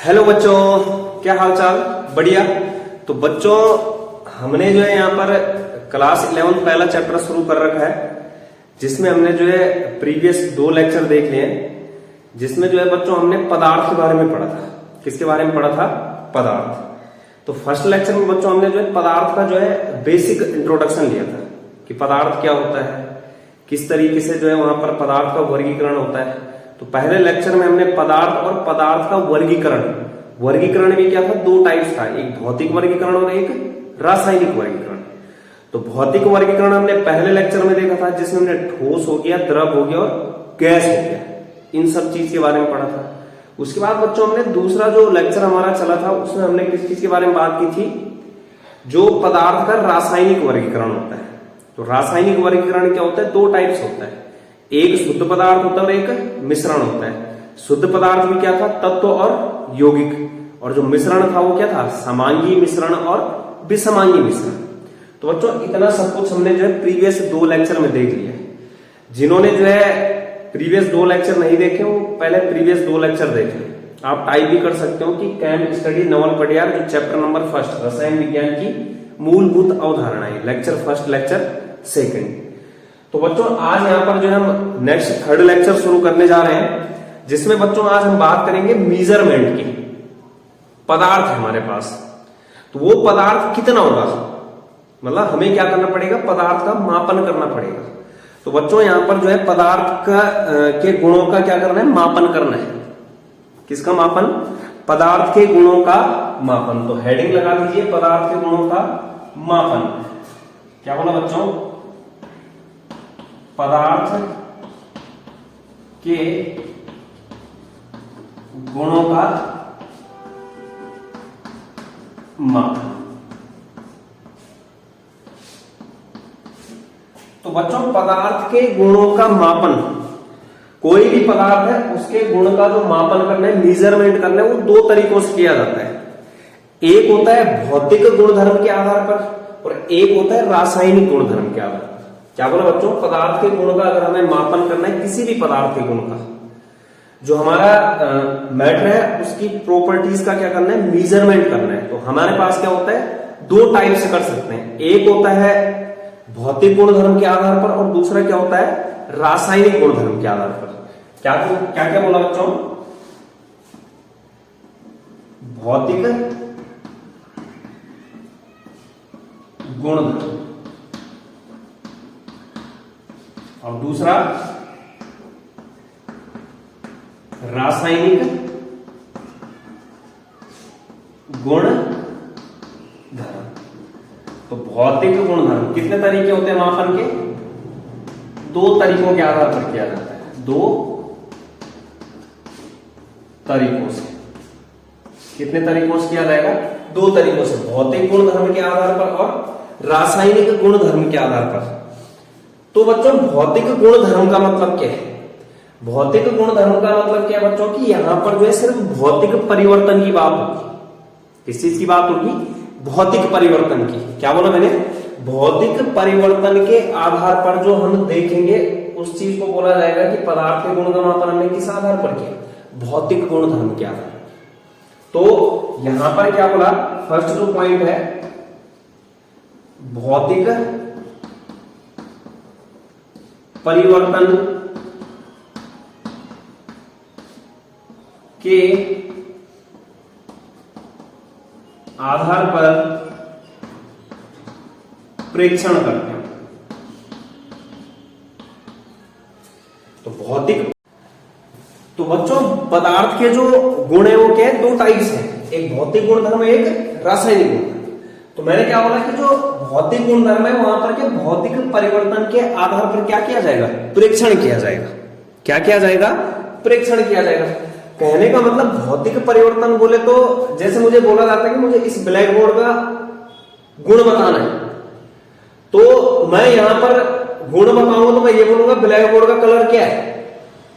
Hello बच्चों, क्या हाल चाल? बढ़िया। तो बच्चों, हमने जो है यहाँ पर क्लास 11 पहला चैप्टर शुरू कर रखा है, जिसमें हमने जो है प्रीवियस 2 लेक्चर देख लिए हैं, जिसमें जो है बच्चों हमने पदार्थ के बारे में पढ़ा था। किसके बारे में पढ़ा था? पदार्थ। तो फर्स्ट लेक्चर में बच्चों हमने जो है पदार्थ का जो है बेसिक इंट्रोडक्शन लिया था कि पदार्थ क्या होता है, किस तरीके से जो है वहां पर पदार्थ का वर्गीकरण होता है। तो पहले लेक्चर में हमने पदार्थ और पदार्थ का वर्गीकरण भी क्या था? 2 टाइप्स था, एक भौतिक वर्गीकरण और एक रासायनिक वर्गीकरण। तो भौतिक वर्गीकरण हमने पहले लेक्चर में देखा था, जिसमें हमने ठोस हो गया, द्रव हो गया और गैस हो गया, इन सब चीज के बारे में पढ़ा था। उसके बाद बच्चों हमने दूसरा जो लेक्चर हमारा चला था, उसमें हमने किस चीज के बारे में बात की थी? जो पदार्थ का रासायनिक वर्गीकरण होता है। तो रासायनिक वर्गीकरण क्या होता है? 2 टाइप्स होता है, एक शुद्ध पदार्थ होता है और एक मिश्रण होता है। शुद्ध पदार्थ भी क्या था? तत्व और यौगिक। और जो मिश्रण था वो क्या था? समांगी मिश्रण और विसमांगी मिश्रण। तो बच्चों इतना सब कुछ हमने जो है प्रीवियस 2 लेक्चर में देख लिया है। जिन्होंने जो है प्रीवियस 2 लेक्चर नहीं देखे, वो पहले प्रीवियस 2 लेक्चर देख लें। आप टाइप भी कर सकते हो कि कैम स्टडी नवल पटियार, जो चैप्टर नंबर 1 रसायन विज्ञान की मूलभूत अवधारणाएं, लेक्चर 1, लेक्चर 2। तो बच्चों आज यहाँ पर जो है हम नेक्स्ट 3rd लेक्चर शुरू करने जा रहे हैं, जिसमें बच्चों आज हम बात करेंगे मेजरमेंट की। पदार्थ है हमारे पास, तो वो पदार्थ कितना होगा, मतलब हमें क्या करना पड़ेगा? पदार्थ का मापन करना पड़ेगा। तो बच्चों यहाँ पर जो है पदार्थ का के गुणों का क्या करना है? मापन करना है। किसका मापन? पदार्थ के गुणों का मापन। तो हेडिंग लगा दीजिए, पदार्थ के गुणों का मापन। क्या बोला बच्चों? पदार्थ के गुणों का मापन। तो बच्चों पदार्थ के गुणों का मापन, कोई भी पदार्थ है उसके गुण का जो मापन करना है, मेजरमेंट करना है, वो 2 तरीकों से किया जाता है। एक होता है भौतिक गुणधर्म के आधार पर और एक होता है रासायनिक गुणधर्म के आधार पर। क्या बोला बच्चों? पदार्थ के गुण का अगर हमें मापन करना है, किसी भी पदार्थ के गुण का, जो हमारा मैटर है उसकी प्रॉपर्टीज का क्या करना है? मेजरमेंट करना है। तो हमारे पास क्या होता है? 2 टाइप से कर सकते हैं। एक होता है भौतिक गुणधर्म के आधार पर और दूसरा क्या होता है? रासायनिक गुणधर्म के आधार पर। क्या क्या क्या बोला बच्चों? भौतिक गुणधर्म और दूसरा रासायनिक गुणधर्म। तो भौतिक गुणधर्म कितने तरीके होते हैं मापन के? 2 तरीकों के आधार पर किया जाता है। 2 तरीकों से। कितने तरीकों से किया जाएगा? 2 तरीकों से, भौतिक गुणधर्म के आधार पर और रासायनिक गुणधर्म के आधार पर। तो बच्चों भौतिक गुणधर्म का मतलब क्या है? भौतिक गुणधर्म का मतलब क्या है बच्चों? कि यहां पर जो है सिर्फ भौतिक परिवर्तन की बात होगी। किस चीज की बात होगी? भौतिक परिवर्तन की। क्या बोला मैंने? भौतिक परिवर्तन के आधार पर जो हम देखेंगे, उस चीज को बोला जाएगा कि पदार्थ के गुण का मापन हमने किस आधार पर किया? भौतिक गुणधर्म के आधार पर। तो यहां पर क्या बोला? फर्स्ट जो पॉइंट है, भौतिक परिवर्तन के आधार पर प्रेक्षण करते हैं। तो भौतिक, तो बच्चों पदार्थ के जो गुण है वो क्या है? 2 टाइप्स हैं, एक भौतिक गुणधर्म, एक रासायनिक गुणधर्म। तो मैंने क्या बोला कि जो भौतिक गुणधर्म है वहां पर क्या भौतिक परिवर्तन के आधार पर क्या किया जाएगा? प्रेक्षण किया जाएगा। क्या किया जाएगा? प्रेक्षण किया जाएगा। कहने का मतलब भौतिक परिवर्तन बोले तो जैसे मुझे बोला जाता है कि मुझे इस ब्लैक बोर्ड का गुण बताना है, तो मैं यहां पर गुण बताऊंगा तो मैं ये बोलूंगा ब्लैक बोर्ड का कलर क्या है?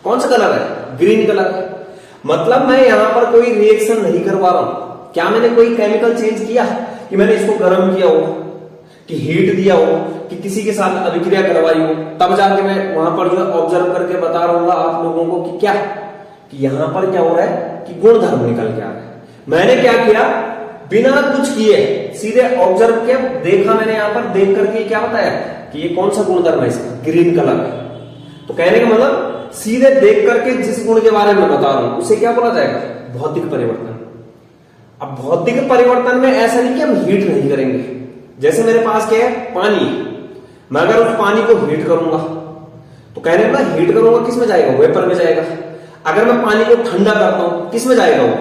कौन सा कलर है? ग्रीन कलर है। मतलब मैं यहां पर कोई रिएक्शन नहीं करवा रहा हूं। क्या मैंने कोई केमिकल चेंज किया कि मैंने इसको गर्म किया हो, कि हीट दिया हो, कि किसी के साथ अभिक्रिया करवाई हो, तब जाके मैं वहां पर जो है ऑब्जर्व करके बता रहूंगा आप लोगों को कि क्या, कि यहां पर क्या हो रहा है कि गुण धर्म निकल के आ रहा है। मैंने क्या किया, बिना कुछ किए सीधे ऑब्जर्व किया, देखा मैंने यहां पर, देख करके क्या बताया कि ये कौन सा गुणधर्म है इसका, ग्रीन कलर है। तो कहने का मतलब सीधे देख करके जिस गुण के बारे में बता रहा हूं उसे क्या बोला जाएगा, भौतिक परिवर्तन। अब भौतिक परिवर्तन में ऐसा नहीं कि हम हीट नहीं करेंगे। जैसे मेरे पास क्या है, पानी, मैं अगर उस पानी को हीट करूंगा तो कहने का हीट करूंगा किस में जाएगा, वेपर में जाएगा। अगर मैं पानी को ठंडा करता हूं किस में जाएगा वो,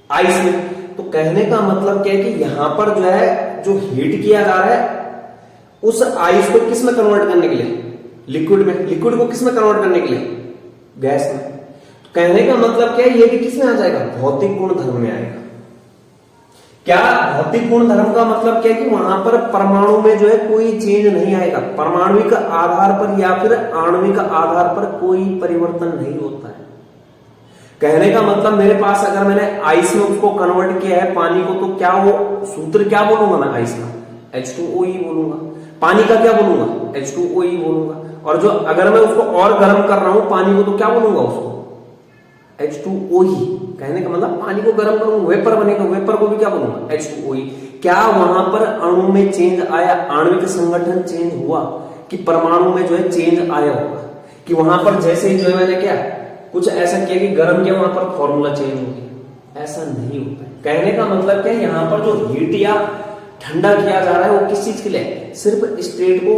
आइस में। तो कहने का मतलब क्या है कि यहां पर जो है, जो हीट किया जा रहा है उस आइस को किस में कन्वर्ट करने के लिए, लिक्विड में, लिक्विड को किस में कन्वर्ट करने के लिए, गैस में। तो कहने का मतलब क्या है, ये भी किस में आ जाएगा, भौतिक गुण धर्म में आएगा। क्या भौतिक गुण धर्म का मतलब क्या है कि वहां पर परमाणु में जो है कोई चेंज नहीं आएगा, परमाणुविक आधार पर या फिर आणविक आधार पर कोई परिवर्तन नहीं होता है। कहने का मतलब मेरे पास अगर मैंने आइस में उसको कन्वर्ट किया है पानी को, तो क्या वो सूत्र क्या बोलूंगा मैं आइस का, H2O ही बोलूंगा। पानी का क्या बोलूंगा, H2O ही बोलूंगा। और जो अगर मैं उसको और गर्म कर रहा हूं पानी को, तो क्या बोलूंगा उसको, H2O ही। कहने का मतलब पानी को गर्म करूंगा, वेपर बनेगा, वेपर को भी क्या बोलूंगा, H2O ही। क्या वहां पर अणु में चेंज आया, आणविक संगठन चेंज हुआ, कि परमाणु में जो है चेंज आया होगा, कि वहां पर जैसे ही जो है मैंने क्या कुछ ऐसा किया कि गर्म किया, वहां पर फॉर्मूला चेंज हो गया, ऐसा नहीं होता है। कहने का मतलब क्या है, यहां पर जो हीट या ठंडा किया जा रहा है वो किस चीज के लिए, सिर्फ स्टेट को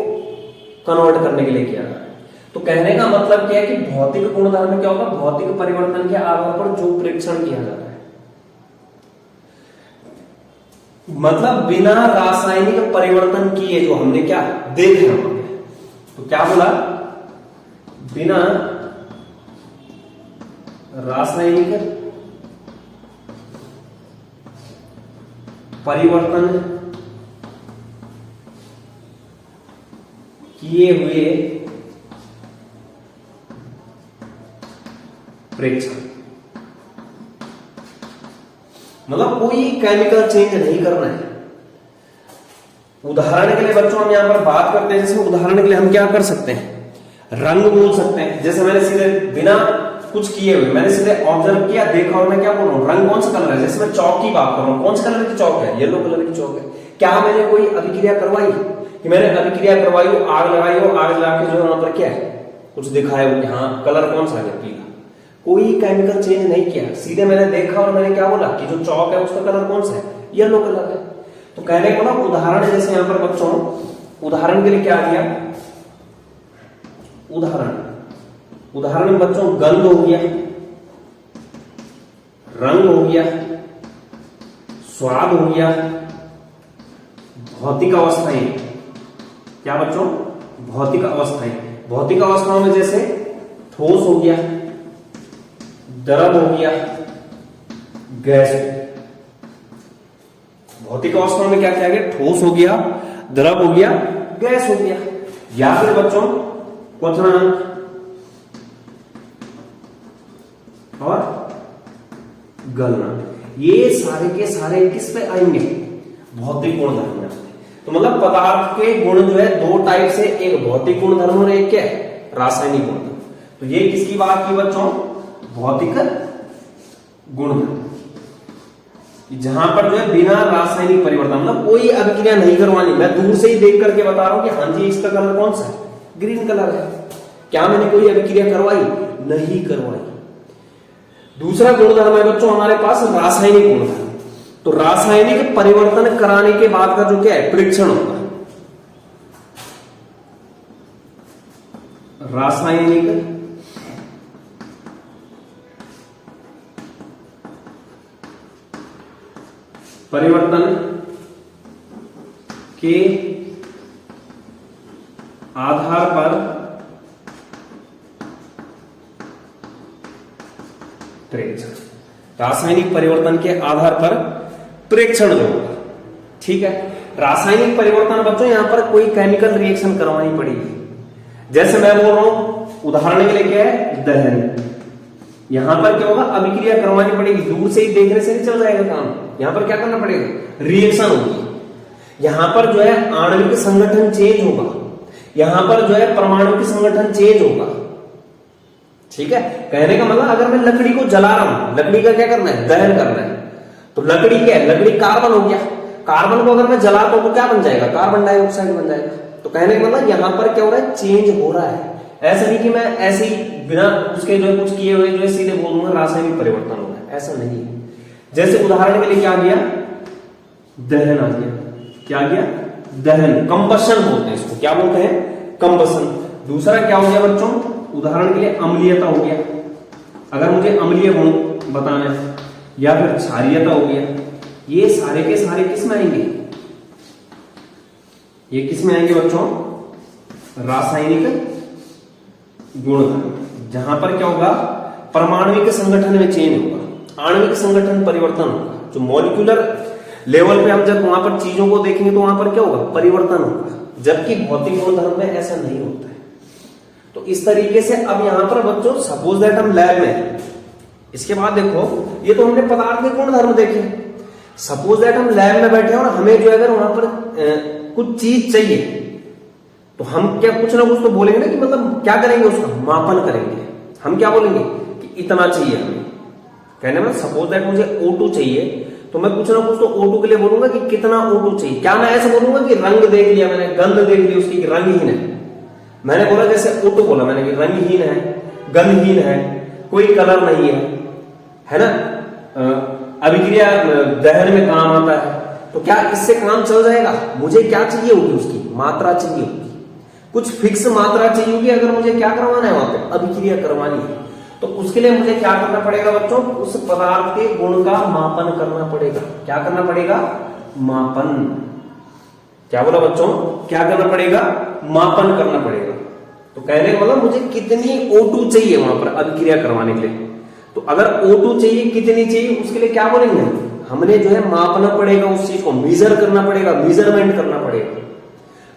कन्वर्ट करने के लिए किया जा रहा है। तो कहने का मतलब क्या है कि भौतिक गुणधर्म में क्या होगा, भौतिक परिवर्तन के आधार पर जो प्रेक्षण किया जा रहा है, मतलब बिना रासायनिक परिवर्तन किए जो हमने क्या देख रहे हैं, तो क्या बोला, बिना रासायनिक परिवर्तन किए हुए प्रेक्षण, मतलब कोई केमिकल चेंज नहीं करना है। उदाहरण के लिए बच्चों हम यहां पर बात करते हैं, जैसे उदाहरण के लिए हम क्या कर सकते हैं, रंग बोल सकते हैं। जैसे मैंने सीधे बिना कुछ किए हुए मैंने सीधे ऑब्जर्व किया, देखा, और मैं क्या बोल रहा हूं, रंग कौन सा कलर है। जैसे मैं चौक की बात कर रहा हूं, कौन से कलर की चौक है, येलो कलर की चौक है। क्या मैंने कोई अभिक्रिया करवाई, कि मैंने अभिक्रिया करवाई हो, आग लगाई हो, आग लगा के जो है वहां पर क्या है कुछ दिखाया हो, हाँ कलर कौन सा है, पीला। कोई केमिकल चेंज नहीं किया, सीधे मैंने देखा और मैंने क्या बोला कि जो चौक है उसका कलर कौन सा है, येलो कलर है। तो कहने को ना उदाहरण, जैसे यहां पर बच्चों उदाहरण के लिए क्या दिया, उदाहरण में बच्चों गंध हो गया, रंग हो गया, स्वाद हो गया, भौतिक अवस्थाएं। क्या बच्चों, भौतिक अवस्थाएं। भौतिक अवस्थाओं में जैसे ठोस हो गया, द्रव हो गया, गैस। भौतिक अवस्थाओं में क्या किया गया, ठोस हो गया, द्रव हो गया, गैस हो गया। या फिर बच्चों क्वथनांक और गलनांक, ये सारे के सारे किस पे आएंगे, भौतिक गुणधर्म में। तो मतलब पदार्थ के गुण जो है दो टाइप से, एक भौतिक गुणधर्म और एक क्या है, रासायनिक गुणधर्म। तो ये किसकी बात की बच्चों, भौतिक गुणधर्म, जहां पर जो है बिना रासायनिक परिवर्तन, मतलब कोई अभिक्रिया नहीं करवानी, मैं दूर से ही देख करके बता रहा हूं कि हाँ जी इसका कलर कौन सा है, ग्रीन कलर है। क्या मैंने कोई अभिक्रिया करवाई, नहीं करवाई। दूसरा गुणधर्म है बच्चों हमारे पास रासायनिक गुणधर्म। तो रासायनिक परिवर्तन कराने के बाद का जो क्या है, परीक्षण होगा। रासायनिक परिवर्तन के आधार पर प्रेक्षण, रासायनिक परिवर्तन के आधार पर प्रेक्षण जो होगा, ठीक है। रासायनिक परिवर्तन बच्चों यहां पर कोई केमिकल रिएक्शन करवानी पड़ेगी। जैसे मैं बोल रहा हूं उदाहरण के लिए क्या है, दहन। यहां पर क्या होगा, अभिक्रिया करवानी पड़ेगी, दूर से ही देखने से नहीं चल जाएगा काम। यहां पर क्या करना पड़ेगा, रिएक्शन होगी। यहां पर जो है आणविक संगठन चेंज होगा, यहां पर जो है परमाणु संगठन चेंज होगा, ठीक है। कहने का मतलब अगर मैं लकड़ी को जला रहा हूं, लकड़ी का क्या करना है, दहन करना है, तो लकड़ी क्या है, लकड़ी कार्बन हो गया, कार्बन को अगर मैं जलाता हूं तो क्या बन जाएगा, कार्बन डाइऑक्साइड बन जाएगा। तो कहने का मतलब यहाँ पर क्या हो रहा है, चेंज हो रहा है। ऐसा नहीं कि मैं ऐसे ही बिना उसके जो है कुछ किए हुए जो है सीधे बोल दूंगा रासायनिक परिवर्तन हो रहा है, ऐसा नहीं है। जैसे उदाहरण के लिए क्या आ गया, दहन आ गया, क्या आ गया, दहन, कंबशन बोलते हैं इसको, क्या बोलते हैं, कंबशन। दूसरा क्या हो गया बच्चों, उदाहरण के लिए अम्लीयता हो गया, अगर मुझे अम्लीय गुण बताना है, या फिर क्षारीयता हो गया। ये सारे के सारे किस में आएंगे, ये किस में आएंगे बच्चों, रासायनिक गुणधर्म, जहां पर क्या होगा, परमाणुविक संगठन में चेंज होगा, आणविक संगठन परिवर्तन होगा। जो मॉलिक्यूलर लेवल पे हम जब वहां पर चीजों को देखेंगे तो वहां पर क्या होगा, परिवर्तन होगा, जबकि भौतिक गुणधर्म में ऐसा नहीं होता है। तो इस तरीके से अब यहां पर बच्चों सपोज दैट हम लैब में, इसके बाद देखो ये तो हमने पदार्थ के गुणधर्म देखे, सपोज दैट हम लैब में बैठे और हमें जो अगर वहां पर कुछ चीज चाहिए तो हम क्या कुछ ना कुछ तो बोलेंगे ना, कि मतलब क्या करेंगे, उसका मापन करेंगे। हम क्या बोलेंगे कि इतना चाहिए हमें, कहने में सपोज दैट मुझे O2 चाहिए तो मैं कुछ ना कुछ तो O2 के लिए बोलूंगा कि कितना O2 चाहिए। क्या मैं ऐसे बोलूंगा कि रंग देख लिया मैंने, गंध देख ली उसकी रंगहीन है, मैंने बोला जैसे O2 बोला मैंने कि रंगहीन है, गंधहीन है, कोई कलर नहीं है ना, अभिक्रिया दहन में काम आता है। तो क्या इससे काम चल जाएगा, मुझे क्या चाहिए होगी, उसकी मात्रा चाहिए होगी, कुछ फिक्स मात्रा चाहिए होगी। अगर मुझे क्या करवाना है वहां पे, अभिक्रिया करवानी है, तो उसके लिए मुझे क्या करना पड़ेगा बच्चों, उस पदार्थ के गुण का मापन करना पड़ेगा। क्या करना पड़ेगा, मापन। क्या बोला बच्चों, क्या करना पड़ेगा, मापन करना पड़ेगा। तो कहने का मतलब मुझे कितनी O2 चाहिए वहां पर अभिक्रिया करवाने के लिए, तो अगर O2 चाहिए कितनी चाहिए, उसके लिए क्या बोलेंगे, हमने जो है मापना पड़ेगा, उस चीज को मेजर करना पड़ेगा, मेजरमेंट करना पड़ेगा।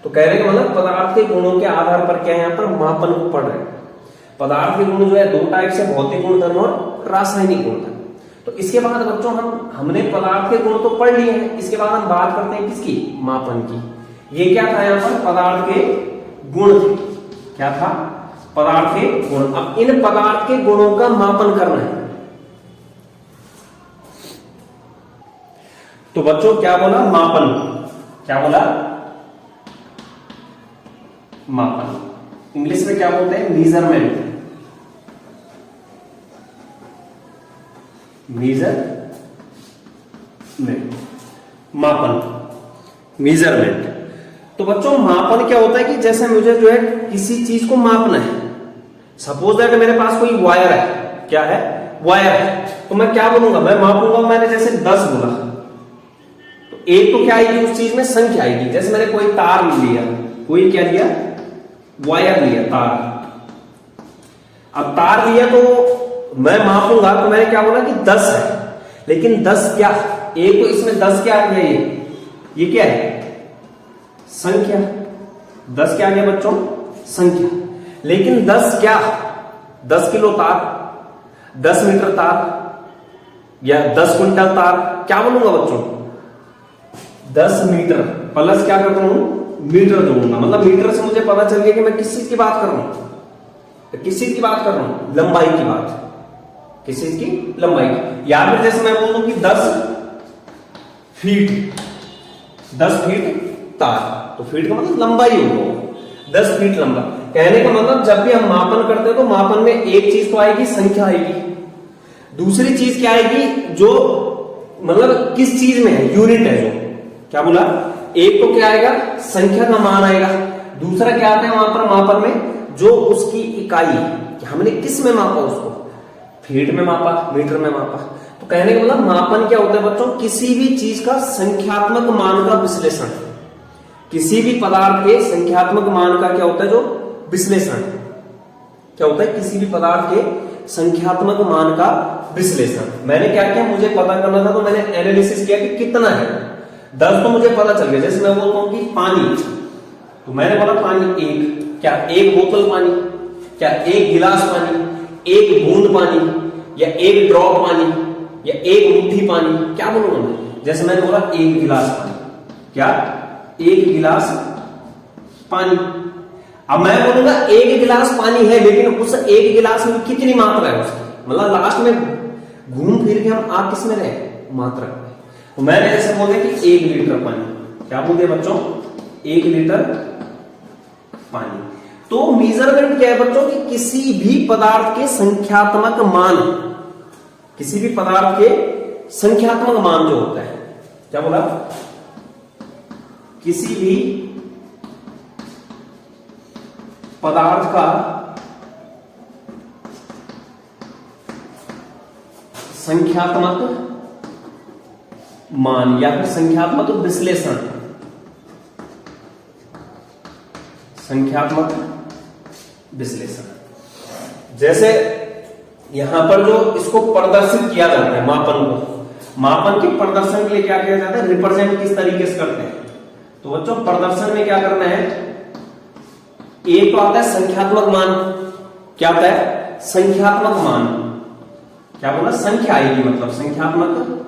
तो कह रहे हैं मतलब पदार्थ के गुणों के आधार पर क्या है, यहाँ पर मापन को पढ़ रहे हैं। पदार्थ के गुण जो है दो टाइप से, भौतिक गुणधर्म और रासायनिक गुणधर्म। तो इसके बाद बच्चों हमने पदार्थ के गुण तो पढ़ लिए हैं, इसके बाद हम बात करते हैं किसकी, मापन की। ये क्या था यहाँ पर, पदार्थ के गुण थे, क्या था, पदार्थ के गुण। अब इन पदार्थ के गुणों का मापन करना है। तो बच्चों क्या बोला, मापन, क्या बोला, मापन। इंग्लिश में क्या बोलते हैं, मेजरमेंट, मेजरमेंट, मापन, मेजरमेंट। तो बच्चों मापन क्या होता है कि जैसे मुझे जो है किसी चीज को मापना है, सपोज दैट मेरे पास कोई वायर है, क्या है, वायर है, तो मैं क्या बोलूंगा, मैं मापूंगा, मैंने जैसे 10 बोला, तो एक तो क्या आएगी उस चीज में, संख्या आएगी। जैसे मैंने कोई तार लिया, कोई क्या लिया, वायर लिया, तार। अब तार लिया तो मैं मापूंगा, तो मैंने क्या बोला कि 10 है, लेकिन 10 क्या, एक तो इसमें 10 क्या आ गया, ये क्या है, संख्या। 10 क्या आ गया बच्चों, संख्या। लेकिन 10 क्या, 10 किलो तार, 10 मीटर तार, या 10 क्विंटल तार, क्या बोलूंगा बच्चों, 10 मीटर प्लस क्या करता हूं, मीटर जोड़ूंगा। मतलब मीटर से मुझे पता चल गया कि मैं किस चीज की बात कर रहा हूं, किस चीज की बात कर रहा हूं, लंबाई की बात, किस चीज की, लंबाई की। या फिर जैसे मैं बोल दूं कि 10 फीट, 10 फीट तार, तो फीट का मतलब लंबाई होगा, 10 फीट लंबा। कहने का मतलब जब भी हम मापन करते हैं तो मापन में एक चीज तो आएगी, संख्या आएगी, दूसरी चीज क्या आएगी, जो मतलब किस चीज में है, यूनिट है, जो क्या बोला, एक तो क्या आएगा, संख्या का मान आएगा, दूसरा क्या आता है वहां पर मापन में, जो उसकी इकाई, हमने किस में मापा उसको, फीट में मापा, मीटर में मापा। तो कहने का मतलब मापन क्या होता है बच्चों, किसी भी चीज का संख्यात्मक मान का विश्लेषण, किसी भी पदार्थ के संख्यात्मक मान का क्या होता है, जो विश्लेषण, क्या होता है, किसी भी पदार्थ के संख्यात्मक मान का विश्लेषण। मैंने क्या किया, मुझे पता करना था तो मैंने एनालिसिस किया कि कितना है, 10 तो मुझे पता चल गया। जैसे मैं बोलता हूं कि पानी, तो मैंने बोला पानी एक, क्या एक बोतल पानी, क्या एक गिलास पानी, एक बूंद पानी, या एक ड्रॉप पानी, या एक मुट्ठी पानी, क्या बोलूंगा मैं। जैसे मैंने बोला एक गिलास पानी, क्या एक गिलास पानी। अब मैं बोलूंगा एक गिलास पानी है, लेकिन उस एक गिलास में कितनी मात्रा है उसकी, मतलब लास्ट में घूम फिर के हम आ किस में रहे, मात्रा। तो मैंने जैसे बोल दिया कि 1 लीटर पानी, क्या बोल दिया बच्चों, 1 लीटर पानी। तो मेजरमेंट क्या है बच्चों कि किसी भी पदार्थ के संख्यात्मक मान, किसी भी पदार्थ के संख्यात्मक मान जो होता है, क्या बोला, किसी भी पदार्थ का संख्यात्मक मान या फिर संख्यात्मक विश्लेषण, संख्यात्मक विश्लेषण। जैसे यहां पर जो इसको प्रदर्शित किया जाता है, मापन को, मापन के प्रदर्शन के लिए क्या किया जाता है, रिप्रेजेंट किस तरीके से करते हैं। तो बच्चों प्रदर्शन में क्या करना है, एक तो आता है संख्यात्मक मान, क्या आता है, संख्यात्मक मान, क्या बोला, संख्या आएगी, मतलब संख्यात्मक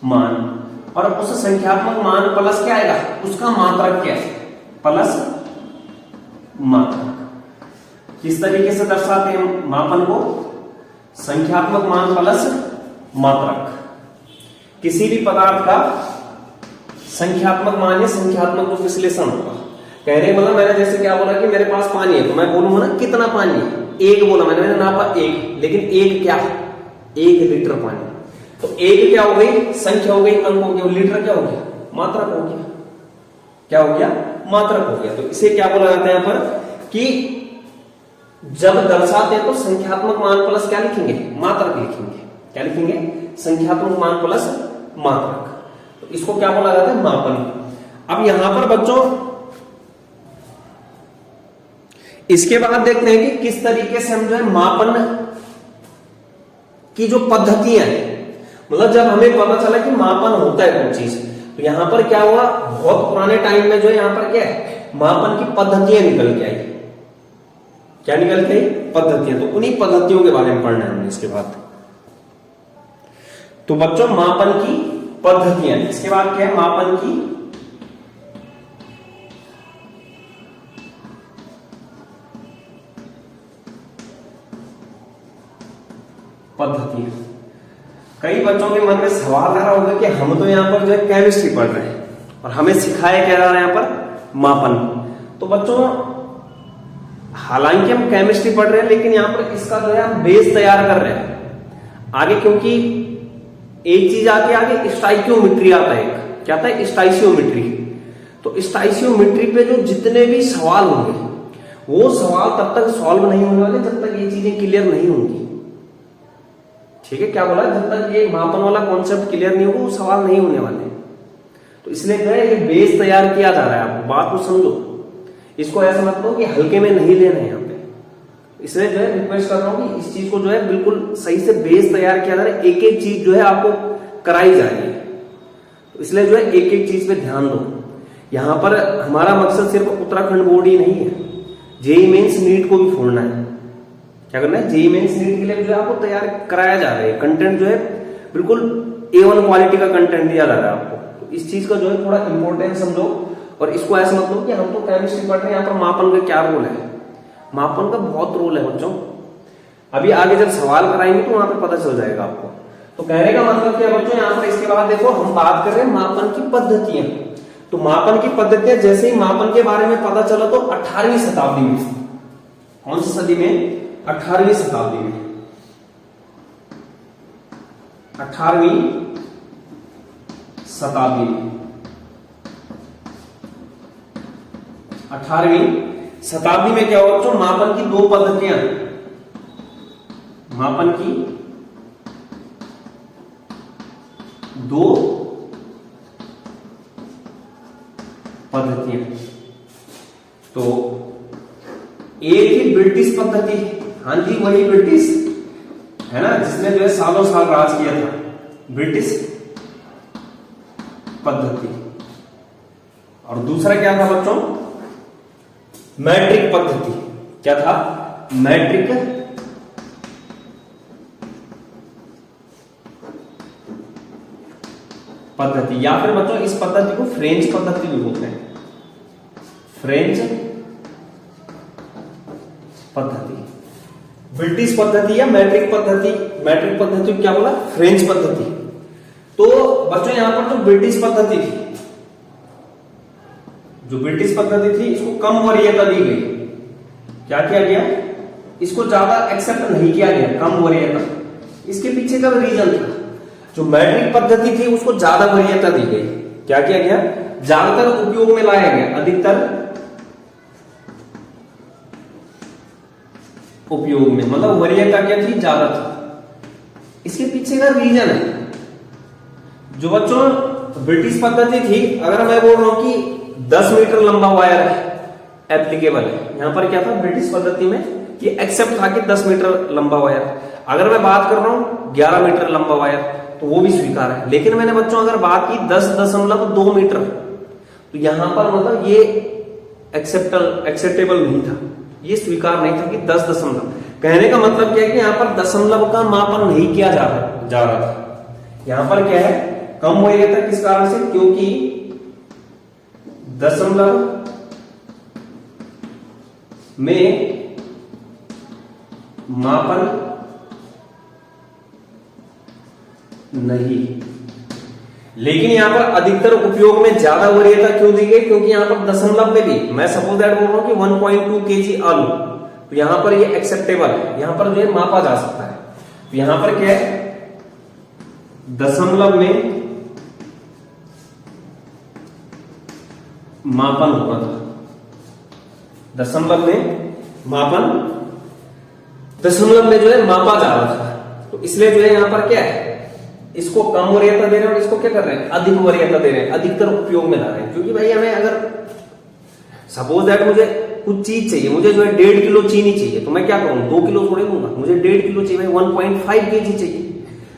मान, और उस संख्यात्मक मान प्लस क्या आएगा, उसका मात्रक क्या है, प्लस मात्रक। किस तरीके से दर्शाते हैं मापन को, संख्यात्मक मान प्लस मात्रक। किसी भी पदार्थ का संख्यात्मक मान या संख्यात्मक विश्लेषण होगा। कहने का मतलब मैंने जैसे क्या बोला कि मेरे पास पानी है, तो मैं बोलूंगा ना कितना पानी है, 1 बोला मैंने नापा 1, लेकिन 1 क्या, 1 लीटर पानी। तो 1 क्या हो गई, संख्या हो गई, अंक हो गया, लीटर क्या हो गया, मात्रक हो गया, क्या हो गया, मात्रक हो गया। तो इसे क्या बोला जाता है यहां पर कि जब दर्शाते हैं तो संख्यात्मक मान प्लस क्या लिखेंगे, मात्रक लिखेंगे, क्या लिखेंगे, संख्यात्मक मान प्लस मात्रक। तो इसको क्या बोला जाता है, मापन। अब यहां पर बच्चों इसके बाद देखते हैं कि किस तरीके से हम जो है मापन की जो पद्धतियां हैं, मतलब जब हमें पता चला कि मापन होता है कोई चीज, तो यहां पर क्या हुआ, बहुत पुराने टाइम में जो है यहां पर क्या है, मापन की पद्धतियां निकल के आई। क्या निकल के आई, पद्धतियां। तो उन्हीं पद्धतियों के बारे में पढ़ना है हमने इसके बाद। तो बच्चों मापन की पद्धतियां, इसके बाद क्या है, मापन की पद्धतियां। कई बच्चों के मन में सवाल आ रहा होगा कि हम तो यहां पर जो है केमिस्ट्री पढ़ रहे हैं और हमें सिखाया क्या जा रहा है यहां पर, मापन। तो बच्चों हालांकि हम केमिस्ट्री पढ़ रहे हैं, लेकिन यहां पर इसका जो है हम बेस तैयार कर रहे हैं आगे, क्योंकि एक चीज आती है आगे, स्टाइकियोमेट्री आता है, क्या आता है, स्टाइसियोमेट्री। तो स्टाइसियोमेट्री पे जो जितने भी सवाल होंगे, वो सवाल तब तक सॉल्व नहीं होने वाले जब तक ये चीजें क्लियर नहीं होंगी। ठीक है, क्या बोला, जब तक ये मापन वाला कॉन्सेप्ट क्लियर नहीं होगा वो सवाल नहीं होने वाले। तो इसलिए जो है ये बेस तैयार किया जा रहा है, आपको बात को समझो, इसको ऐसा मत लो कि हल्के में नहीं लेना है यहाँ पे। इसलिए जो है रिक्वेस्ट कर रहा हूं कि इस चीज को जो है बिल्कुल सही से बेस तैयार किया जा रहा है, एक एक चीज जो है आपको कराई जा रही है। तो इसलिए जो है एक एक चीज पे ध्यान दो। यहाँ पर हमारा मकसद सिर्फ उत्तराखंड बोर्ड ही नहीं है, जेईई मेंस नीट को भी फोड़ना है। क्या करना है, जेईई मेंस नीट के लिए जो है आपको तैयार कराया जा रहा है, कंटेंट जो है बिल्कुल A1 क्वालिटी का कंटेंट दिया जा रहा है आपको। तो इस चीज का जो है थोड़ा इंपॉर्टेंस समझो, और इसको ऐसा मत लो कि हम तो केमिस्ट्री पढ़ रहे हैं, यहाँ पर मापन का क्या रोल है। मापन का बहुत रोल है बच्चों, अभी आगे जब सवाल कराएंगे तो वहां पर पता चल जाएगा आपको। तो कहने का मतलब क्या बच्चों, यहाँ पर इसके बाद देखो हम बात कर रहे हैं मापन की पद्धतियां। तो मापन की पद्धतियां, जैसे ही मापन के बारे में पता चला तो 18वीं शताब्दी में, कौन सी सदी में, 18वीं शताब्दी में, 18वीं शताब्दी में, 18वीं शताब्दी में क्या हुआ बच्चों, मापन की 2 पद्धतियां, मापन की 2 पद्धतियां। तो एक ही ब्रिटिश पद्धति, हाँ जी वही ब्रिटिश है ना, जिसने जो है सालों साल राज किया था, ब्रिटिश पद्धति। और दूसरा क्या था बच्चों, मैट्रिक पद्धति। क्या था, मैट्रिक पद्धति, या फिर बच्चों इस पद्धति को फ्रेंच पद्धति भी बोलते हैं, फ्रेंच पद्धति। ब्रिटिश पद्धति या मैट्रिक पद्धति, मैट्रिक पद्धति क्या बोला, फ्रेंच पद्धति। तो बच्चों यहां पर जो ब्रिटिश पद्धति थी, इसको कम वरीयता दी गई। क्या किया गया? इसको ज्यादा एक्सेप्ट नहीं किया गया, कम वरीयता। इसके पीछे का रीजन था, जो मैट्रिक पद्धति थी उसको ज्यादा वरीयता दी गई। क्या किया गया? ज्यादातर उपयोग में लाया गया, अधिकतर उपयोग में, मतलब वरीयता क्या थी? ज्यादा थी। इसके पीछे का रीजन है, जो बच्चों ब्रिटिश पद्धति थी, अगर मैं बोल रहा हूं कि 10 मीटर लंबा वायर एप्लीकेबल है, यहां पर क्या था ब्रिटिश पद्धति में कि एक्सेप्ट था कि 10 मीटर लंबा वायर। अगर मैं बात कर रहा हूं 11 मीटर लंबा वायर, तो वो भी स्वीकार है। लेकिन मैंने बच्चों अगर बात की 10.2 मीटर, तो यहां पर मतलब ये एक्सेप्टेबल नहीं था, ये स्वीकार नहीं था कि 10 दशमलव। कहने का मतलब क्या है कि यहां पर दशमलव का मापन नहीं किया जा रहा था। यहां पर क्या है? कम वरीयता किस कारण से? क्योंकि दशमलव में मापन नहीं। लेकिन यहां पर अधिकतर उपयोग में ज्यादा वरीयता क्यों दी गई? क्योंकि यहां पर दशमलव में भी, मैं सपोज दैट बोल रहा हूं कि 1.2 kg आलू, तो यहां पर ये एक्सेप्टेबल है, यहां पर जो है मापा जा सकता है। तो यहां पर क्या है? दशमलव में मापन होता था, दशमलव में मापन, दशमलव में जो है मापा जा रहा था। तो इसलिए जो है यहां पर क्या है? इसको कम वरीयता दे रहे हैं और इसको क्या कर रहे हैं? अधिक वरीयता दे रहे हैं, अधिकतर उपयोग में ला रहे हैं। क्योंकि भाई हमें अगर सपोज दैट मुझे कुछ चीज चाहिए, मुझे जो है 1.5 किलो चीनी चाहिए, तो मैं क्या करूं? 2 किलो थोड़े लूंगा, मुझे 1.5 किलो चाहिए, 1.5 kg चाहिए।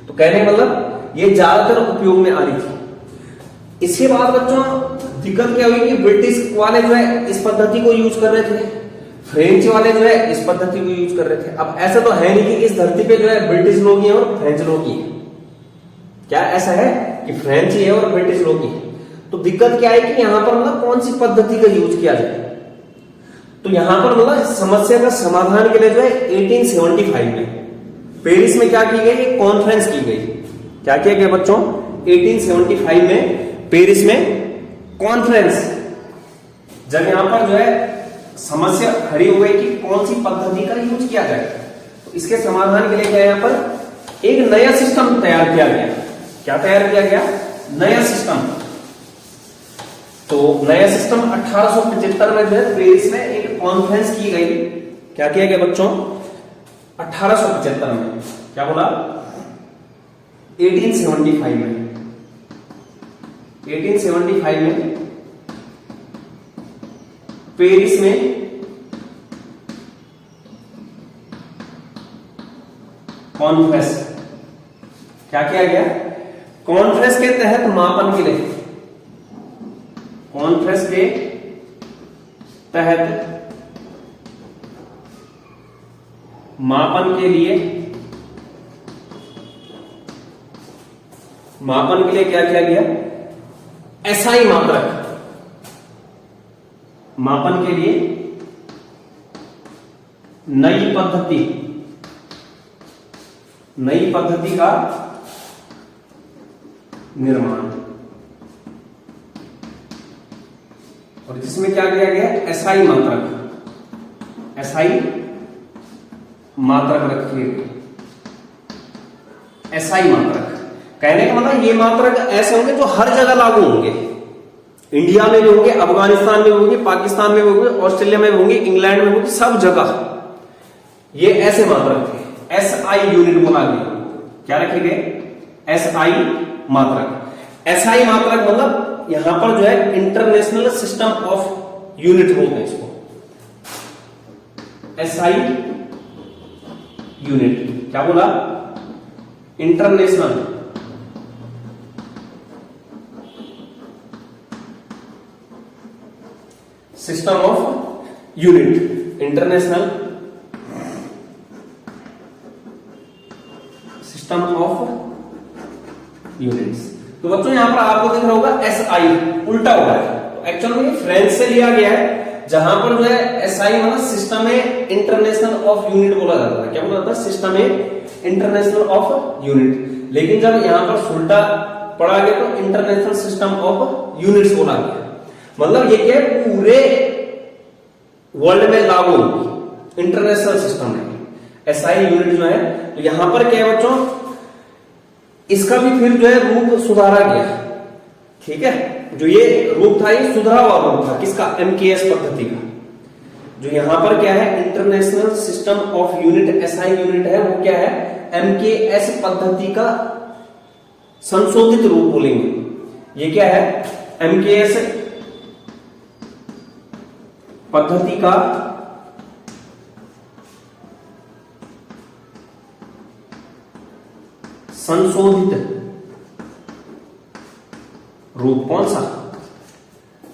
तो कहने का मतलब ये ज्यादातर उपयोग में आ रही थी। इसके बाद बच्चों दिक्कत क्या हुई कि ब्रिटिश वाले जो है इस पद्धति को यूज कर रहे थे, फ्रेंच वाले जो है इस पद्धति को यूज कर रहे थे। अब ऐसा तो है नहीं कि इस धरती पे जो है ब्रिटिश लोग ही हैं और फ्रेंच लोग ही हैं। क्या ऐसा है कि फ्रेंच ही है और ब्रिटिश लोग ही है? तो दिक्कत क्या है कि यहां पर मतलब कौन सी पद्धति का यूज किया जाए? तो यहां पर मतलब समस्या का समाधान के लिए जो है 1875 में पेरिस में क्या की गई? एक कॉन्फ्रेंस की गई। क्या किया गया बच्चों? 1875 में पेरिस में कॉन्फ्रेंस, जब यहां पर जो है समस्या खड़ी हो गई कि कौन सी पद्धति का यूज किया जाए, तो इसके समाधान के लिए क्या यहां पर एक नया सिस्टम तैयार किया गया। क्या तैयार किया गया? नया सिस्टम। तो नया सिस्टम 1875 में जो है पेरिस में एक कॉन्फ्रेंस की गई। क्या किया गया बच्चों? 1875 में। क्या बोला? 1875 में 1875 में पेरिस में कॉन्फ्रेंस। क्या किया गया? कॉन्फ्रेंस के तहत मापन के लिए, कॉन्फ्रेंस के तहत मापन के लिए क्या किया गया? एसआई मात्रक, मापन के लिए नई पद्धति का निर्माण, और जिसमें क्या किया गया? एसआई मात्रक रखिए। एसआई मात्रक कहने का मतलब ये मात्रक ऐसे होंगे जो हर जगह लागू होंगे। इंडिया में भी होंगे, अफगानिस्तान में भी होंगे, पाकिस्तान में भी होंगे, ऑस्ट्रेलिया में भी होंगे, इंग्लैंड में होंगे, सब जगह ये ऐसे मात्रक थे। एसआई यूनिट बोला गया। क्या रखे गए? एसआई मात्रक। एसआई मात्रक मतलब यहां पर जो है इंटरनेशनल सिस्टम ऑफ यूनिट बोलते हैं इसको, एसआई यूनिट। क्या बोला? International system of unit, international system of units. तो बच्चों यहां पर आपको दिख रहा होगा एसआई उल्टा हुआ है, तो एक्चुअली में फ्रेंच से लिया गया है, जहां पर जो है एसआई मतलब सिस्टम इंटरनेशनल ऑफ यूनिट बोला जाता है। क्या बोला जाता है? System international of unit. लेकिन जब यहां पर उल्टा पढ़ा गया तो इंटरनेशनल सिस्टम ऑफ यूनिट्स बोला गया। मतलब ये क्या है, पूरे वर्ल्ड में लागू होगी इंटरनेशनल सिस्टम है एसआई यूनिट जो है। तो यहां पर क्या है बच्चों, इसका भी फिर जो है रूप सुधारा गया। ठीक है, जो ये रूप था ये सुधरा हुआ रूप था किसका, एमकेएस पद्धति का। जो यहां पर क्या है, international system of unit SI unit है, वो क्या है, एमकेएस पद्धति का संशोधित रूप बोलेंगे। ये क्या है, एमकेएस पद्धति का संशोधित रूप। कौन सा,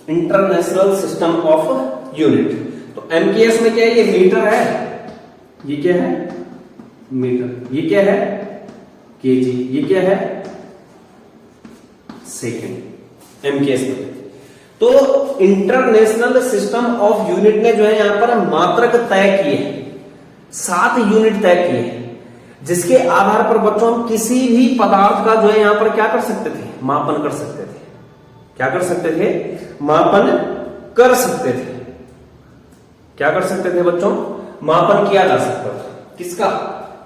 इंटरनेशनल सिस्टम ऑफ यूनिट। तो एमकेएस में क्या है, ये मीटर है, ये क्या है मीटर, ये क्या है केजी, ये क्या है सेकेंड, एमकेएस में। तो इंटरनेशनल सिस्टम ऑफ यूनिट ने जो है यहां पर मात्रक तय किए, 7 यूनिट तय किए, जिसके आधार पर बच्चों हम किसी भी पदार्थ का जो है यहां पर क्या कर सकते थे, मापन कर सकते थे। क्या कर सकते थे, मापन कर सकते थे। क्या कर सकते थे बच्चों, मापन किया जा सकता था। किसका,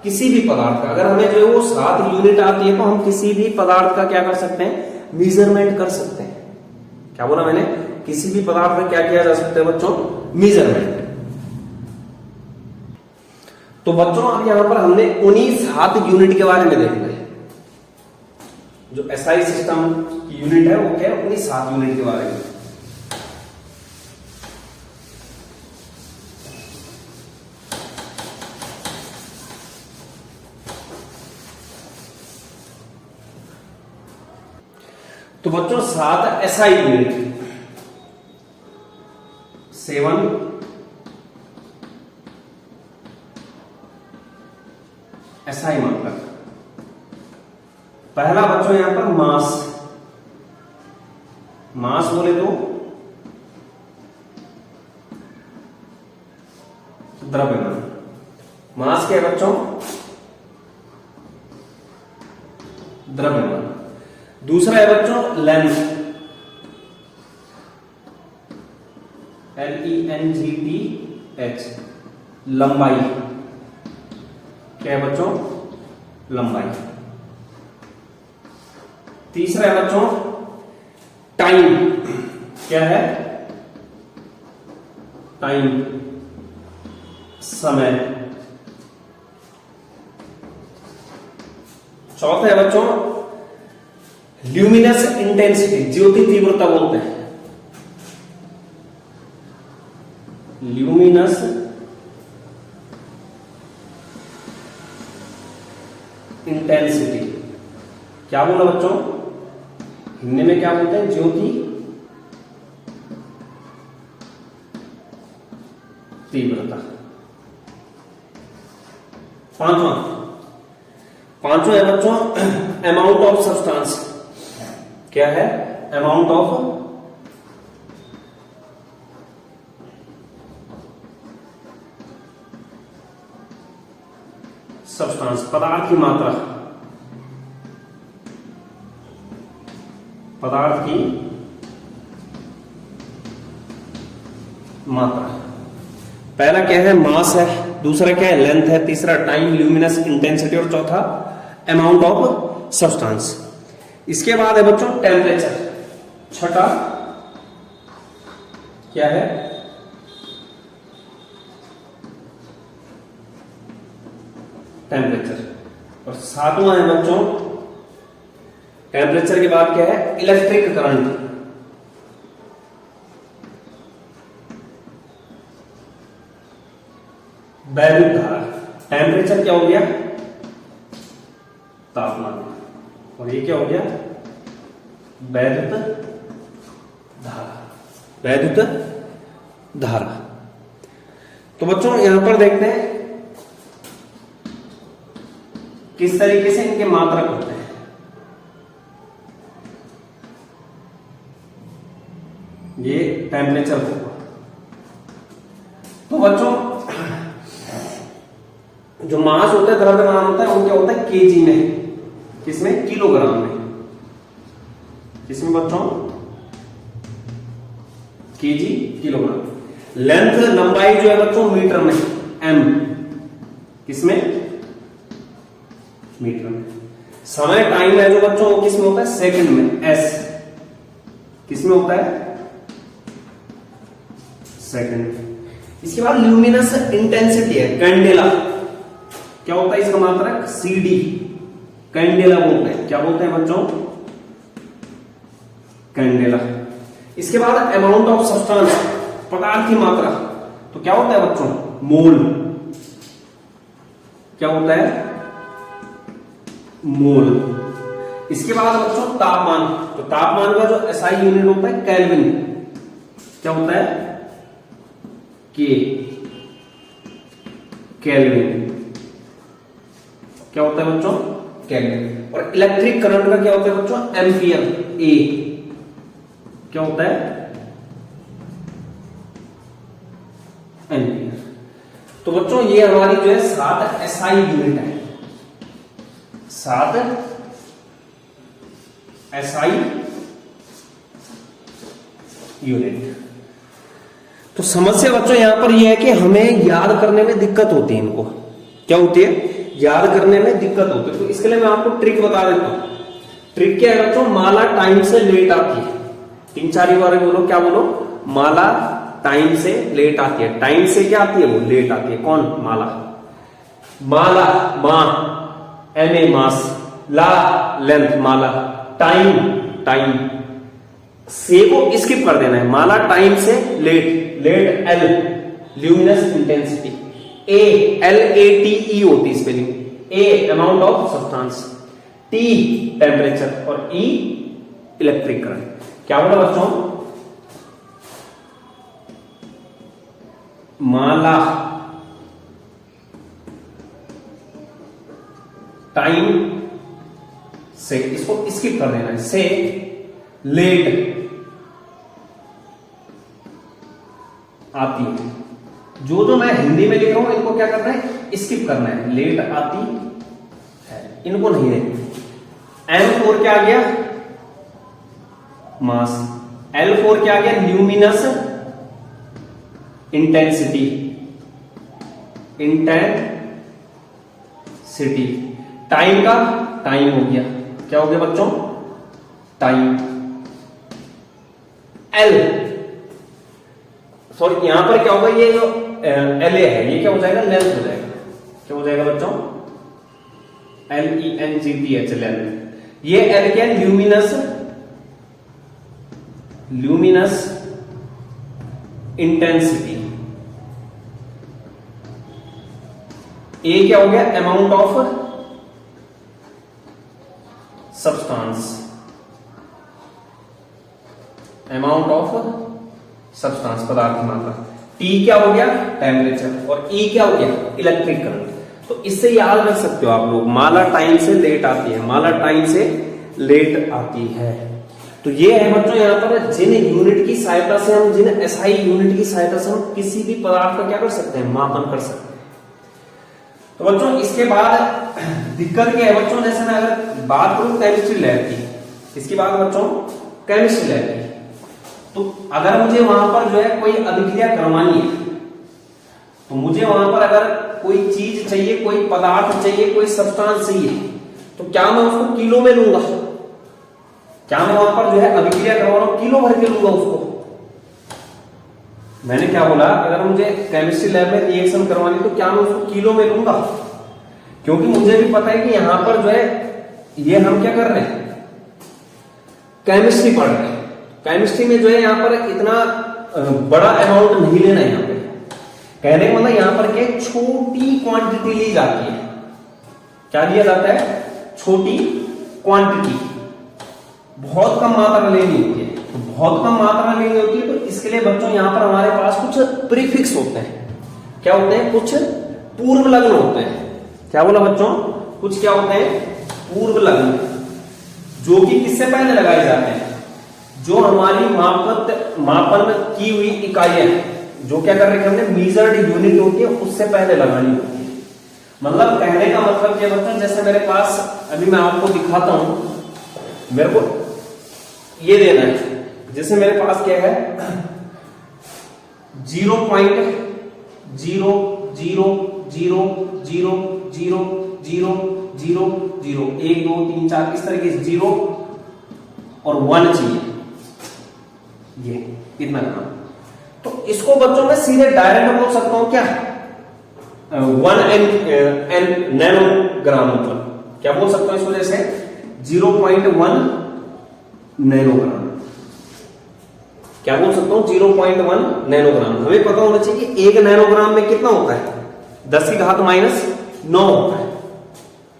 किसी भी पदार्थ का। अगर हमें जो है वो 7 यूनिट आती है तो हम किसी भी पदार्थ का क्या कर सकते हैं, मेजरमेंट कर सकते हैं। क्या बोला मैंने, किसी भी पदार्थ में क्या किया जा सकता है बच्चों, मेजरमेंट। तो बच्चों अब यहां पर हमने उन्हीं 7 यूनिट के बारे में देखना है। जो एसआई सिस्टम की यूनिट है वो क्या है, उन्हीं 7 यूनिट के बारे में। तो बच्चों 7 एसआई यूनिट, 7 एसआई मात्रक। पहला बच्चों यहां पर मास, मास बोले तो द्रव्यमान। मास क्या है बच्चों, द्रव्यमान। दूसरा है बच्चों लेंथ, LENGTH, लंबाई। क्या है बच्चों, लंबाई। तीसरा है बच्चों टाइम। क्या है, टाइम, समय। चौथा है बच्चों ल्यूमिनस इंटेंसिटी, ज्योति तीव्रता बोलते हैं, ल्यूमिनस इंटेंसिटी। क्या बोला बच्चों, हिंदी में क्या बोलते हैं, ज्योति तीव्रता। पांचवा है बच्चों अमाउंट ऑफ सब्सटेंस। क्या है, अमाउंट ऑफ सब्सटेंस, पदार्थ की मात्रा, पदार्थ की मात्रा। पहला क्या है, मास है, दूसरा क्या है, लेंथ है, तीसरा टाइम, ल्यूमिनस इंटेंसिटी, और चौथा अमाउंट ऑफ सब्सटेंस। इसके बाद है बच्चों टेम्परेचर। छठा क्या है, टेम्परेचर। और सातवां है बच्चों टेम्परेचर के बाद क्या है, इलेक्ट्रिक करंट। वैद्युत धारा। टेम्परेचर क्या हो गया, तापमान, और ये क्या हो गया, वैद्युत धारा, वैद्युत धारा। तो बच्चों यहां पर देखते हैं किस तरीके से इनके मात्रक होते हैं। ये टेम्परेचर होगा। तो बच्चों जो मास होता है, द्रव्यमान होता है, वो क्या होता है केजी में, किसमें, किलोग्राम में। इसमें बच्चों केजी किलोग्राम। लेंथ लंबाई जो है बच्चों मीटर में, एम, किसमें, मीटर में। समय टाइम है जो बच्चों वो किसमें होता है, सेकंड में, एस, किसमें होता है, सेकंड में। इसके बाद ल्यूमिनस इंटेंसिटी है, कैंडेला, क्या होता है इसका मात्रक, सीडी, कैंडेला बोलते हैं, क्या बोलते हैं बच्चों, कैंडेला। इसके बाद अमाउंट ऑफ सब्सटेंस, पदार्थ की मात्रा, तो क्या होता है बच्चों, मोल, क्या होता है, मोल। इसके बाद बच्चों तापमान, तो तापमान का जो एसआई यूनिट होता है केल्विन, क्या होता है, के, केल्विन, क्या होता है बच्चों, केल्विन। और इलेक्ट्रिक करंट का क्या होता है बच्चों, एम्पियर, ए, क्या होता है, एम्पियर। तो बच्चों ये हमारी जो है 7 एसआई यूनिट है, 7 एसआई यूनिट। तो समस्या बच्चों यहां पर यह है कि हमें याद करने में दिक्कत होती है, इनको क्या होती है, याद करने में दिक्कत होती है। तो इसके लिए मैं आपको ट्रिक बता देता हूं। ट्रिक क्या है बच्चों, माला टाइम से लेट आती है, 3-4 बार बोलो, क्या बोलो, माला टाइम से लेट आती है। टाइम से क्या आती है, वो लेट आती है, कौन, माला, माला, मा, एम, मास, ला, लेंथ, माला, टाइम, टाइम, से को स्किप कर देना है, माला टाइम से late, late, L, luminous intensity, A, LATE होती है spelling, A amount of substance, T temperature और ई इलेक्ट्रिक करंट। क्या बोला बच्चों, माला टाइम से, इसको स्किप कर देना है, से लेट आती है। जो मैं हिंदी में लिख रहा हूं इनको क्या करना है, स्किप करना है, लेट आती है, इनको नहीं देखना। M4 क्या आ गया, मास, L4 क्या आ गया, ल्यूमिनस इंटेंसिटी, इंटेंसिटी। टाइम का टाइम हो गया, क्या हो गया बच्चों, टाइम। L, सॉरी यहां पर क्या होगा, ये जो LA है ये क्या हो जाएगा, लेंथ हो जाएगा, क्या हो जाएगा बच्चों, LENGTH, लेंथ। ये L क्या है, ल्यूमिनस, ल्यूमिनस इंटेंसिटी। ए क्या हो गया, amount of substance, amount of substance, पदार्थ की मात्रा। टी क्या हो गया, टेम्परेचर, और ई क्या हो गया, इलेक्ट्रिक करंट। तो इससे याद रख सकते हो आप लोग, माला टाइम से लेट आती है, माला टाइम से लेट आती है। तो ये है बच्चों यहाँ पर जिन यूनिट की सहायता से हम, जिन एसआई यूनिट की सहायता से हम किसी भी पदार्थ का क्या कर सकते हैं, मापन कर सकते हैं। तो बच्चों इसके बाद दिक्कत क्या है बच्चों, जैसे मैं अगर बात करूं केमिस्ट्री लैब की, इसके बाद बच्चों केमिस्ट्री लैब की, तो अगर मुझे वहां पर जो है कोई अभिक्रिया करवानी है, तो मुझे वहां पर अगर कोई चीज चाहिए, कोई पदार्थ चाहिए, कोई सब्सटेंस चाहिए, तो क्या मैं उसको किलो में लूंगा, क्या मैं वहां पर जो है अभिक्रिया करवा रहा हूं, किलो भर के लूंगा उसको। मैंने क्या बोला, अगर मुझे केमिस्ट्री लैब में रिएक्शन करवानी तो क्या मैं उसको किलो में लूंगा, क्योंकि मुझे भी पता है कि यहां पर जो है ये हम क्या कर रहे हैं, केमिस्ट्री पढ़ रहे हैं। केमिस्ट्री में जो है यहां पर इतना बड़ा अमाउंट नहीं लेना है, यहां पे कहने का मतलब यहां पर क्या छोटी क्वांटिटी ली जाती है, क्या लिया जाता है, छोटी क्वांटिटी, बहुत कम मात्रा लेनी होती है। तो बहुत कम मात्रा लेनी होती है, तो इसके लिए बच्चों यहां पर हमारे पास कुछ प्रीफिक्स होते हैं, क्या होते हैं, कुछ पूर्व लग्न होते हैं। क्या बोला बच्चों, कुछ क्या होते हैं, पूर्व लग्न, जो कि किससे पहले लगाए जाते हैं, जो हमारी मापन की हुई इकाइयां, जो क्या कर रहे हैं हमने, मीजर्ड यूनिट होती है, उससे पहले लगानी होती है। मतलब कहने का मतलब क्या बच्चों, जैसे मेरे पास अभी मैं आपको दिखाता हूं, मेरे को ये देना है, जैसे मेरे पास क्या है 0.000000000 1 2 3 4 इस तरीके से 0 और 1 चाहिए, ये इतना ग्राम। तो इसको बच्चों में सीधे डायरेक्ट बोल सकता हूं क्या 1 नैनोग्राम, मतलब क्या बोल सकता हूं इसको, जैसे 0.1 नैनोग्राम, क्या बोल सकता हूं 0.1 नैनोग्राम। हमें पता होना चाहिए कि 1 नैनोग्राम में कितना होता है 10 की घात -9 होता है,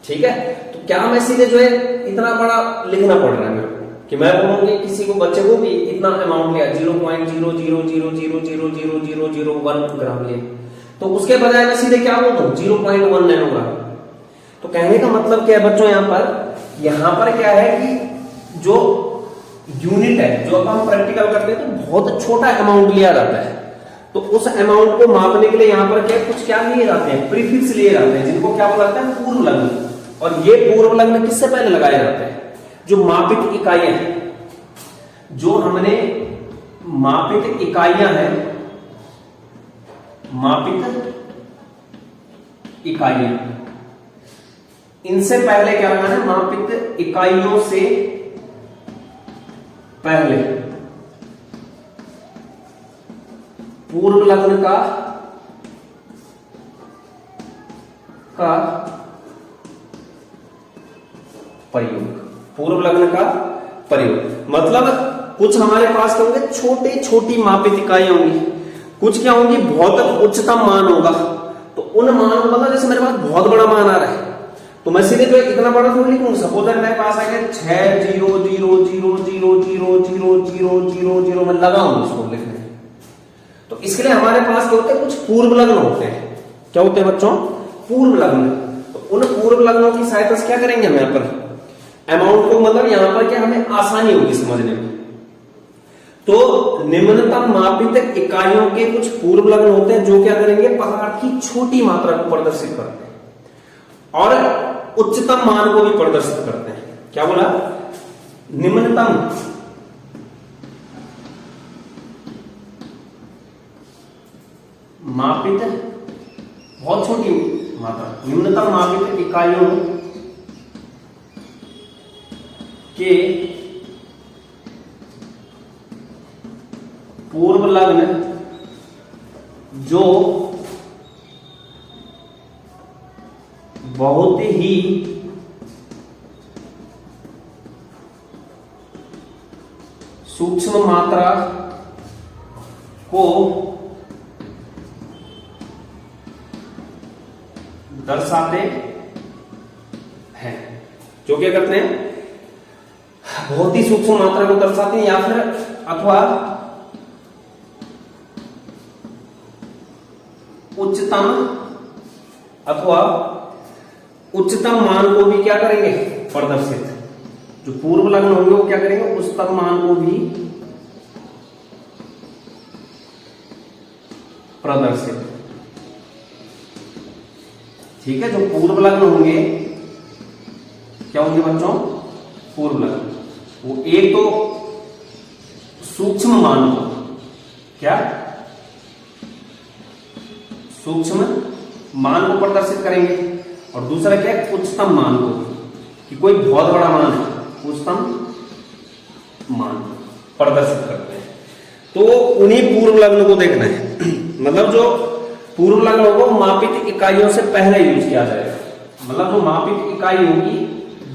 ठीक है। तो क्या मैं सीधे जो है इतना बड़ा लिखना पड़ रहा है मेरे को कि मैं बोलूंगी किसी को बच्चे को भी इतना अमाउंट लिया 0.000000001 ग्राम लिया, तो उसके बजाय मैं सीधे क्या बोलता हूं 0.1 नैनोग्राम। तो कहने का मतलब क्या है बच्चों, यहां पर क्या है कि जो यूनिट है जो अब हम प्रैक्टिकल करते हैं तो बहुत छोटा अमाउंट लिया जाता है, तो उस अमाउंट को मापने के लिए यहां पर क्या कुछ क्या लिए जाते हैं, प्रीफिक्स लिए जाते हैं, जिनको क्या बोला जाता है पूर्व लग्न। और ये पूर्व लग्न किससे पहले लगाए जाते हैं, जो मापित इकाइयां हैं, जो हमने मापित इकाइयां हैं, मापित इकाइयां, इनसे पहले क्या लगाना है, मापित इकाइयों से पहले पूर्व लग्न का प्रयोग, पूर्व लग्न का प्रयोग मतलब कुछ हमारे पास क्या होंगे छोटी छोटी मापित इकाइयां होंगी, कुछ क्या होंगी बहुत उच्चतम मान होगा। तो उन मान मतलब जैसे मेरे पास बहुत बड़ा मान आ रहा है तो मैं सीधे जो इतना बड़ा थोड़ी लिखूंगा, सपोज मेरे पास आएगा 60000000000 मैं लगाऊंगा इसको लिखने। तो इसके लिए हमारे पास क्या होते हैं कुछ पूर्व लग्न होते हैं, क्या होते हैं बच्चों पूर्व लग्न। तो उन पूर्व लग्नों की सहायता से क्या करेंगे हम यहाँ पर अमाउंट को, मतलब यहां पर क्या हमें आसानी होगी समझने में। तो निम्नतम मापित इकाइयों के कुछ पूर्व लग्न होते हैं जो क्या करेंगे पदार्थ की छोटी मात्रा को प्रदर्शित करते हैं और उच्चतम मान को भी प्रदर्शित करते हैं। क्या बोला, निम्नतम मापित बहुत छोटी मात्रा, निम्नतम मापित इकाइयों के पूर्व लग्न जो बहुत ही सूक्ष्म मात्रा को दर्शाते हैं, जो क्या करते हैं बहुत ही सूक्ष्म मात्रा को दर्शाते हैं, या फिर अथवा उच्चतम मान को भी क्या करेंगे प्रदर्शित, जो पूर्व लग्न होंगे वो क्या करेंगे उच्चतम मान को भी प्रदर्शित, ठीक है। जो पूर्व लग्न होंगे क्या होंगे बच्चों पूर्व लग्न, वो एक तो सूक्ष्म मान को क्या सूक्ष्म मान को प्रदर्शित करेंगे और दूसरा क्या उच्चतम मान को, कि कोई बहुत बड़ा मान है उच्चतम मान प्रदर्शित करते हैं। तो उन्हीं पूर्व लग्न को देखना है मतलब जो पूर्व लग्न होगा मापित इकाइयों से पहले यूज किया जाएगा, मतलब जो मापित इकाई होगी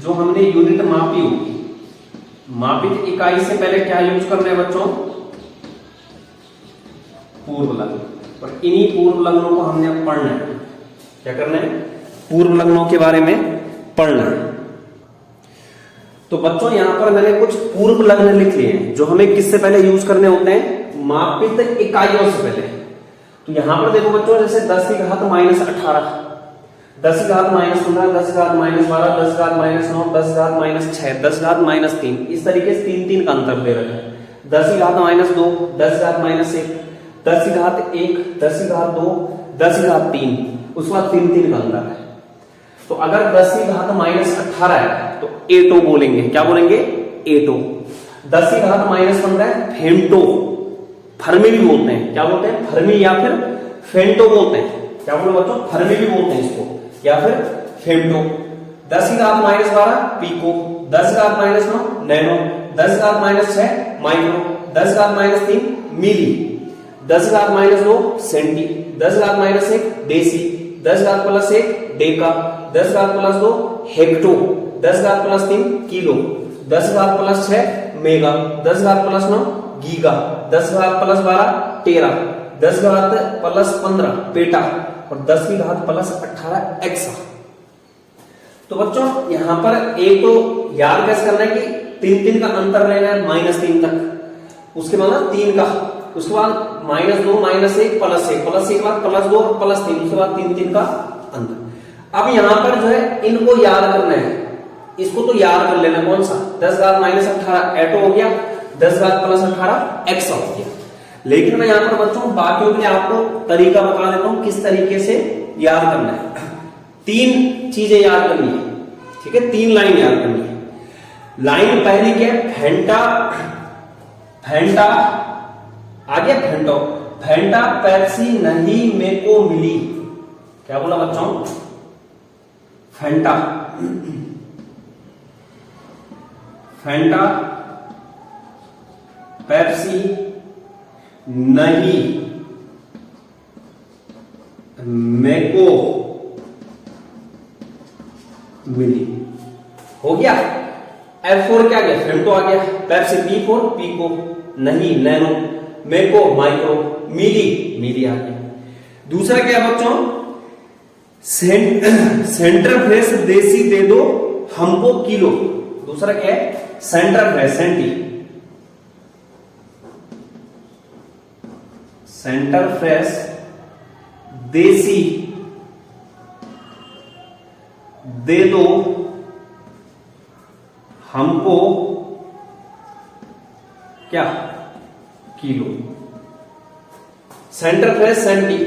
जो हमने यूनिट मापी होगी, मापित इकाई से पहले क्या यूज करना है बच्चों पूर्व लग्न। और इन्हीं पूर्व लग्नों को हमने अब पढ़ना है, क्या करना है पूर्व लग्नों के बारे में पढ़ना है। तो बच्चों यहां पर मैंने कुछ पूर्व लग्न लिख लिए हैं जो हमें किससे पहले यूज करने होते हैं मापित इकाइयों से पहले। तो यहां पर देखो बच्चों जैसे 10 की घात -18, 10 की घात -15, 10 की घात -12, 10 की घात -9, 10 की घात -6, 10 की घात -3, इस तरीके से 3 का अंतर दे रखा है। 10 की घात -2, 10 की घात -1, 10 की घात 1, 10 की घात 2, 10 की घात 3, उसके बाद 3 का अंतर है। तो अगर 10 की घात -18 है तो एटो बोलेंगे, क्या बोलेंगे एटो। 10 की घात -15 फेम्टो, फर्मी भी बोलते हैं। क्या बोलते हैं? फर्मी या फिर फेंटो बोलते हैं। क्या बोले बच्चों? फर्मी भी बोलते हैं इसको या फिर फेम्टो। 10 की घात -12 पिको, 10 की घात -9 नैनो, 10 की घात -6 माइक्रो, 10 की घात -3 मिली, 10 की घात -2 सेंटी, 10 की घात -1 डेसी, 10 की घात +1 डेका, 10 की घात +2 हेक्टो, 10 की घात +3 किलो, 10 की घात +6 मेगा, 10 की घात +9 गीगा, 10 की घात +12 टेरा, 10 की घात +15 पेटा और 10 की घात +18 एक्सा। तो बच्चों यहां पर एक तो याद कैसे करना है कि 3 का अंतर लेना है -3 तक, उसके बाद 3 का, उसके बाद -2 -1 +1 +1 के बाद +2 और +3, उसके बाद 3 का अंतर। अब यहां पर जो है इनको याद करना है, इसको तो याद कर लेना। कौन सा? 10 घात -18 एटो हो गया, 10 घात +18 एक्सा हो गया। लेकिन मैं यहां पर बच्चों बाकियों के लिए आपको तरीका बता देता हूं किस तरीके से याद करना है। 3 चीजें याद करनी है, ठीक है? 3 लाइन याद करनी है। लाइन पहली क्या है? फेंटा, फेंटा आ गया फेंटो, फेंटा पेप्सी नहीं मेको मिली। क्या बोला बच्चों? फेंटा, फेंटा पेप्सी नहीं मेको मिली। हो गया। F4 क्या गया? फेंटो आ गया, पेप्सी P4 पीको, नहीं नैनो, मेको माइक्रो, मिली मिली आ गया। दूसरा क्या है बच्चों? सेंटर फ्रेश देसी दे दो हमको किलो। दूसरा क्या है? सेंटर फ्रेश, सेंटी, सेंटर फ्रेश देसी दे दो हमको क्या? किलो। सेंटर फ्रेश सेंटी,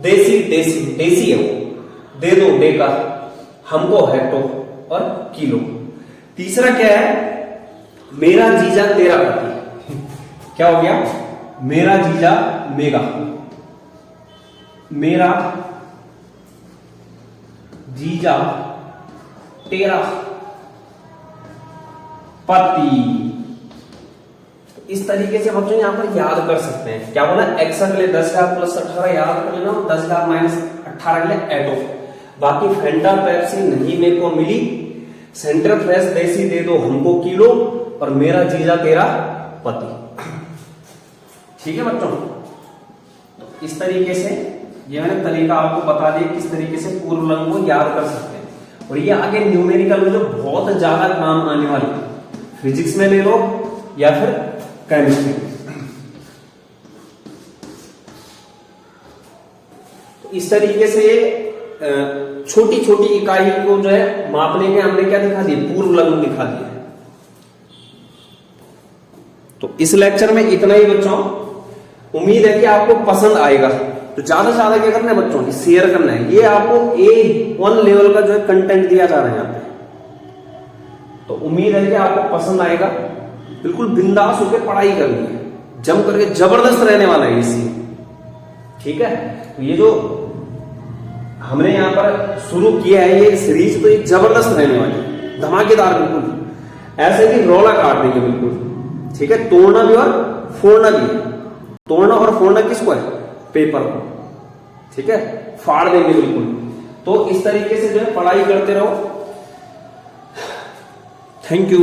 देसी देसी देसी है वो, दे दो डेका, हमको हेक्टो और किलो। तीसरा क्या है? मेरा जीजा तेरा पति। क्या हो गया? मेरा जीजा मेगा, मेरा जीजा तेरा पति। इस तरीके से बच्चों यहां पर याद कर सकते हैं। क्या बोला? एक्सा के लिए 10 घात +18 याद कर लेना, 10 घात -18 के लिए एटो। बाकी फेंटा पेप्सी नहीं मेरे को मिली, सेंटर फ्रेश देसी दे दो हमको किलो और मेरा जीजा तेरा पति। ठीक है बच्चों? तो इस तरीके से ये मैंने तरीका आपको बता दिया किस तरीके से पूर्व लंग को याद कर सकते हैं। और ये आगे न्यूमेरिकल में जो बहुत ज्यादा काम आने वाले, फिजिक्स में ले लो या फिर केमिस्ट्री में। तो इस तरीके से छोटी छोटी इकाई को जो है मापने के हमने क्या दिखा दिया? पूर्व लंग दिखा दिया। तो इस लेक्चर में इतना ही बच्चों। उम्मीद है कि आपको पसंद आएगा। तो ज्यादा से ज्यादा क्या करना है बच्चों? शेयर करना है। ये आपको A1 लेवल का जो है कंटेंट दिया जा रहा है यहाँ पे। तो उम्मीद है कि आपको पसंद आएगा। बिल्कुल बिंदास होकर पढ़ाई करनी है, जम करके जबरदस्त रहने वाला है इसी। ठीक है? तो ये जो हमने यहाँ पर शुरू किया है ये सीरीज, तो ये जबरदस्त रहने वाली है, धमाकेदार बिल्कुल, ऐसे भी रौला काट देंगे बिल्कुल। ठीक है? तोड़ना भी और फोड़ना भी। तोड़ना और फोड़ना किसको है? पेपर को। ठीक है? फाड़ देंगे बिल्कुल। तो इस तरीके से जो है पढ़ाई करते रहो। Thank you.